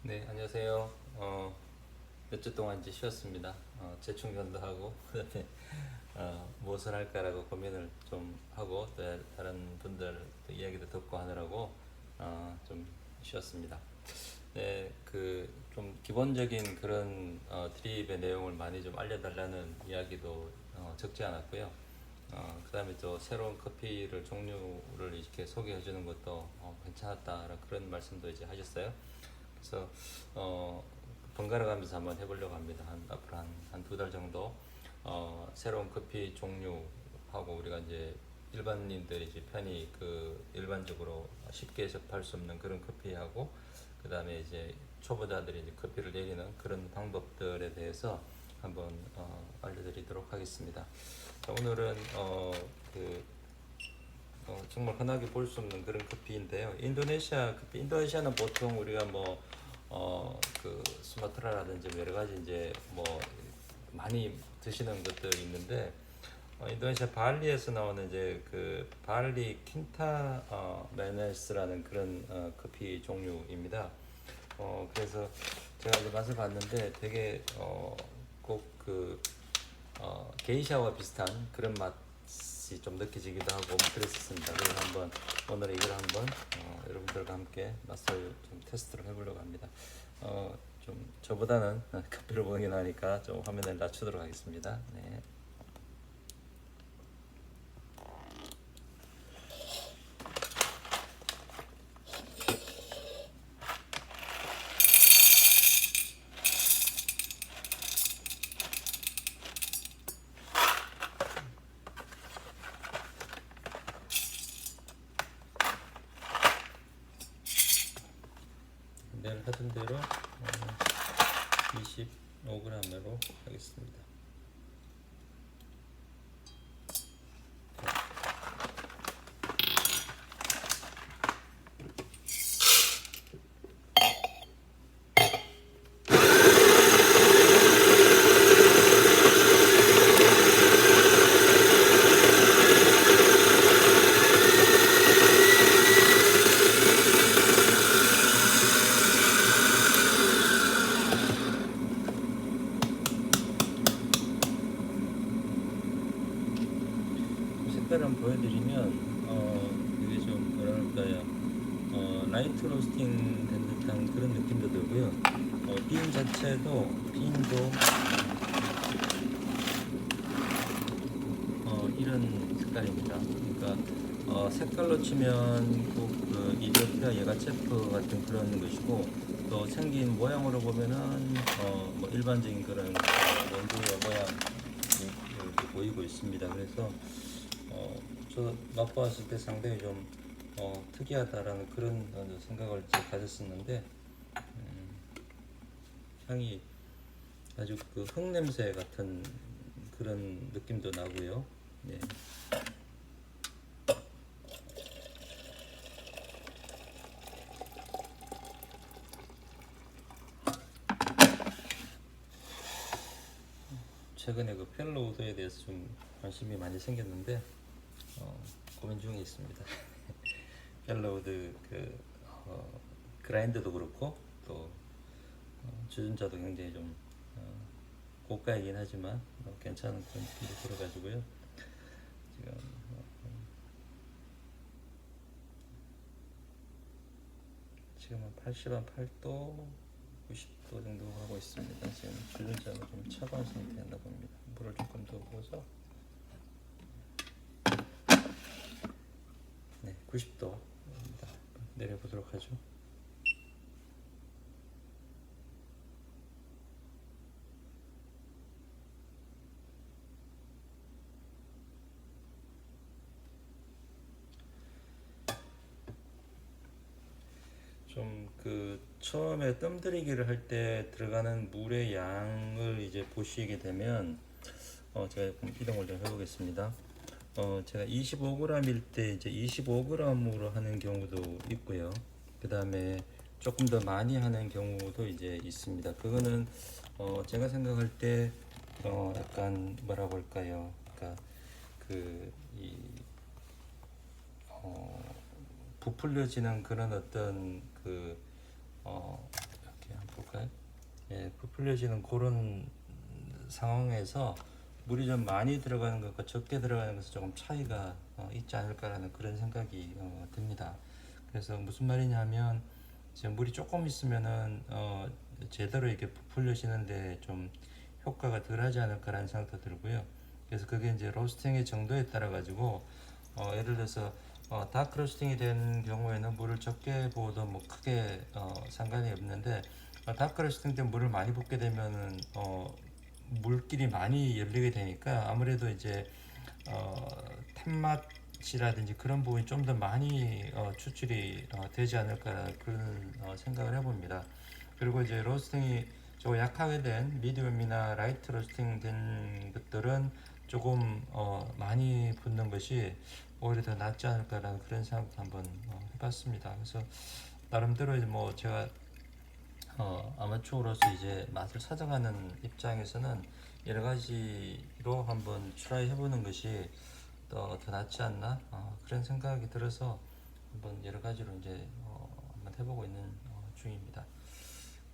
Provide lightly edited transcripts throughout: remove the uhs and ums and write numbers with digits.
네, 안녕하세요. 몇 주 동안 이제 쉬었습니다. 재충전도 하고, 그다음에 무엇을 할까라고 고민을 좀 하고, 또 다른 분들 또 이야기도 듣고 하느라고 좀 쉬었습니다. 네, 그 좀 기본적인 그런 드립의 내용을 많이 좀 알려달라는 이야기도 적지 않았고요. 그다음에 또 새로운 커피를 종류를 이렇게 소개해 주는 것도 괜찮았다라는 그런 말씀도 이제 하셨어요. 그래서 어, 번갈아 가면서 한번 해보려고 합니다. 앞으로 한 두 달 정도 새로운 커피 종류하고 우리가 이제 일반인들이 이제 편히 그 일반적으로 쉽게 접할 수 없는 그런 커피하고 그 다음에 이제 초보자들이 이제 커피를 내리는 그런 방법들에 대해서 한번 알려드리도록 하겠습니다. 자, 오늘은 그 정말 흔하게 볼 수 없는 그런 커피인데요. 인도네시아 커피. 인도네시아는 보통 우리가 그 수마트라라든지 여러 가지 이제 많이 드시는 것들이 있는데 인도네시아 발리에서 나오는 이제 그 발리 킨타 메네스라는 그런 커피 종류입니다. 그래서 제가 이제 맛을 봤는데 되게 꼭그 게이샤와 비슷한 그런 맛이 좀 느껴지기도 하고 그랬었습니다. 그래서 오늘 이걸 한번 여러분들과 함께 맛을 좀 테스트를 해보려고 합니다. 좀 저보다는 커피를 보긴 하니까 좀 화면을 낮추도록 하겠습니다. 네. 내일 하던 대로 25g으로 하겠습니다. 색깔을 한번 보여드리면 이게 좀 뭐랄까요, 라이트 로스팅 된 듯한 그런 느낌도 들고요. 빈 자체도 빈도 이런 색깔입니다. 그러니까 색깔로 치면 꼭그 이디오피아 예가체프 같은 그런 것이고, 또 생긴 모양으로 보면은 뭐 일반적인 그런 원두의 모양이 이렇게 보이고 있습니다. 그래서 저 맛보았을 때 상당히 좀 특이하다라는 그런 생각을 가졌었는데, 향이 아주 그 흙냄새 같은 그런 느낌도 나고요. 네. 최근에 그 펠로우드에 대해서 좀 관심이 많이 생겼는데 고민 중에 있습니다. 펠로우드 그라인드도 그렇고 또 주전자도 굉장히 좀 고가이긴 하지만 괜찮은 그런 느낌도 들어가지고요. 지금 지금은 80한 8도 90도 정도 하고 있습니다. 지금 주전자가 좀 차가운 상태였나 봅니다. 물을 조금 더 부어서 네, 90도입니다. 내려보도록 하죠. 좀 그 처음에 뜸 들이기를 할 때 들어가는 물의 양을 이제 보시게 되면 제가 이동을 좀 해보겠습니다. 제가 25g일 때 이제 25g으로 하는 경우도 있고요. 그 다음에 조금 더 많이 하는 경우도 이제 있습니다. 그거는 제가 생각할 때 약간 뭐라고 할까요? 그러니까 그이 부풀려지는 그런 어떤 이렇게 부풀려지는 그런 상황에서 물이 좀 많이 들어가는 것과 적게 들어가는 것은 조금 차이가 있지 않을까라는 그런 생각이 듭니다. 그래서 무슨 말이냐면 지금 물이 조금 있으면은 제대로 이렇게 부풀려지는데 좀 효과가 덜하지 않을까라는 생각도 들고요. 그래서 그게 이제 로스팅의 정도에 따라 가지고 예를 들어서 다크 로스팅이 된 경우에는 물을 적게 부어도 뭐 크게 상관이 없는데 다크 로스팅 때 물을 많이 붓게 되면은 물길이 많이 열리게 되니까 아무래도 이제 탄맛이라든지 그런 부분이 좀 더 많이 추출이 되지 않을까 그런 생각을 해봅니다. 그리고 이제 로스팅이 좀 약하게 된 미디움이나 라이트 로스팅 된 것들은 조금 많이 붓는 것이 오히려 더 낫지 않을까라는 그런 생각도 한번 해봤습니다. 그래서 나름대로 이제 뭐 제가 아마추어로서 이제 맛을 찾아가는 입장에서는 여러 가지로 한번 트라이 해보는 것이 더 낫지 않나 그런 생각이 들어서 한번 여러 가지로 이제 한번 해보고 있는 중입니다.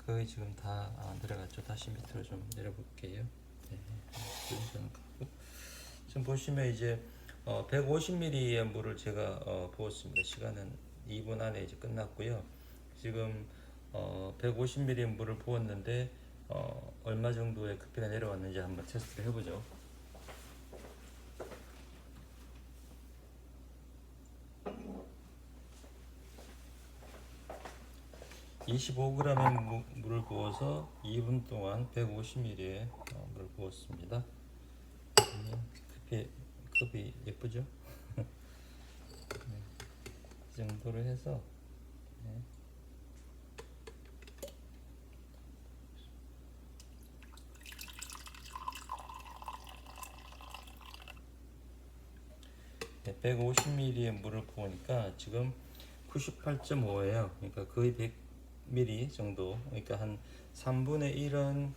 거의 지금 다 내려갔죠. 다시 밑으로 좀 내려볼게요. 네, 지금 보시면 이제 150ml의 물을 제가 부었습니다. 시간은 2분 안에 이제 끝났고요. 지금 150ml 물을 부었는데 얼마 정도의 크기가 내려왔는지 한번 테스트를 해보죠. 25g의 물을 부어서 2분 동안 150ml의 물을 부었습니다. 컵이 예쁘죠? 네, 이 정도로 해서 네. 네, 150ml의 물을 부으니까 지금 98.5예요. 그러니까 거의 100ml 정도. 그러니까 한 3분의 1은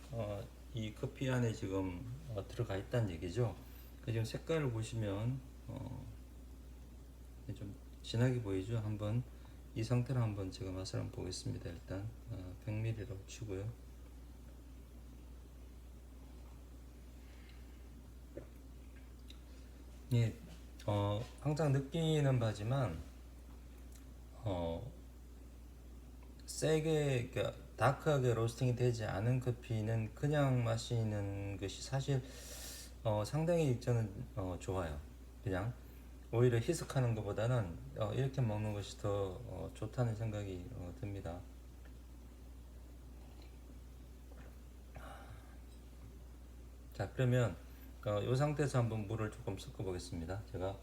이 커피 안에 지금 들어가 있다는 얘기죠. 그 지금 색깔을 보시면 좀 진하게 보이죠. 한번 이 상태로 한번 제가 맛을 한번 보겠습니다. 일단 100ml로 치고요. 예, 항상 느끼는 바지만 세게 그러니까 다크하게 로스팅이 되지 않은 커피는 그냥 마시는 것이 사실 상당히 저는 좋아요. 그냥 오히려 희석하는 것보다는 이렇게 먹는 것이 더 좋다는 생각이 듭니다. 자, 그러면 이 상태에서 한번 물을 조금 섞어 보겠습니다. 제가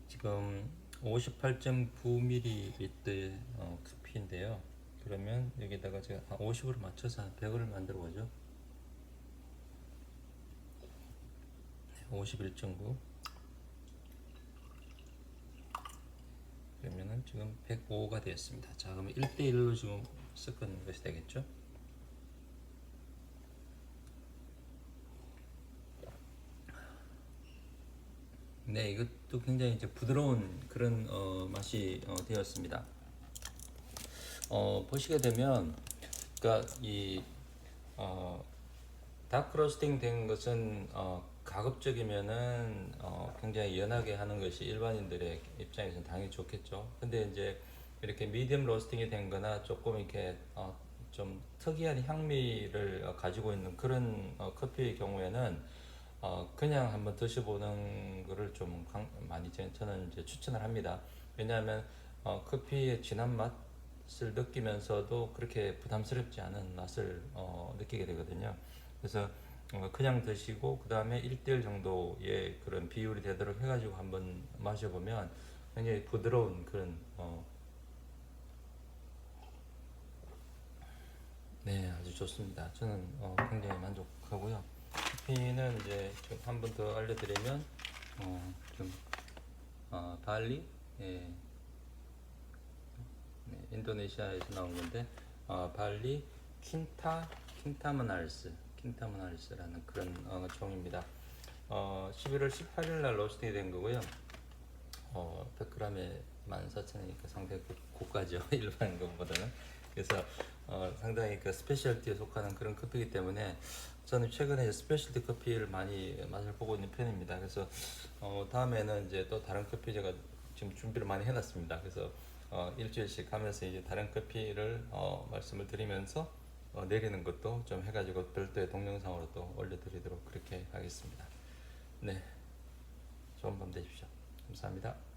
지금 58.9ml 커피인데요. 그러면 여기다가 제가 50으로 맞춰서 100을 만들어 보죠. 51.9 그러면은 지금 105가 되었습니다. 자, 그러면 1대1로 지금 섞은 것이 되겠죠? 네, 이것도 굉장히 이제 부드러운 그런 맛이 되었습니다. 보시게 되면, 그러니까 이 다크 로스팅 된 것은 가급적이면은 굉장히 연하게 하는 것이 일반인들의 입장에서는 당연히 좋겠죠. 근데 이제 이렇게 미디엄 로스팅이 된 거나 조금 이렇게 좀 특이한 향미를 가지고 있는 그런 커피의 경우에는 그냥 한번 드셔보는 거를 좀 많이 저는 이제 추천을 합니다. 왜냐하면 커피의 진한 맛을 느끼면서도 그렇게 부담스럽지 않은 맛을 느끼게 되거든요. 그래서 그냥 드시고 그 다음에 1대1 정도의 그런 비율이 되도록 해가지고 한번 마셔보면 굉장히 부드러운 그런 네, 아주 좋습니다. 저는 굉장히 만족하고요. 커피는 이제 좀 한 번 더 알려드리면 좀 발리 예, 네, 인도네시아에서 나온 건데 발리 킹타머날스라는 그런 종입니다. 11월 18일 날 로스팅이 된 거고요. 100g에 14,000원이니까 상당히 고가죠. 일반 것보다는. 그래서 상당히 그 스페셜티에 속하는 그런 커피이기 때문에 저는 최근에 이제 스페셜티 커피를 많이 맛을 보고 있는 편입니다. 그래서 다음에는 이제 또 다른 커피 제가 지금 준비를 많이 해놨습니다. 그래서 일주일씩 하면서 이제 다른 커피를 말씀을 드리면서 내리는 것도 좀 해가지고 별도의 동영상으로 또 올려드리도록 그렇게 하겠습니다. 네, 좋은 밤 되십시오. 감사합니다.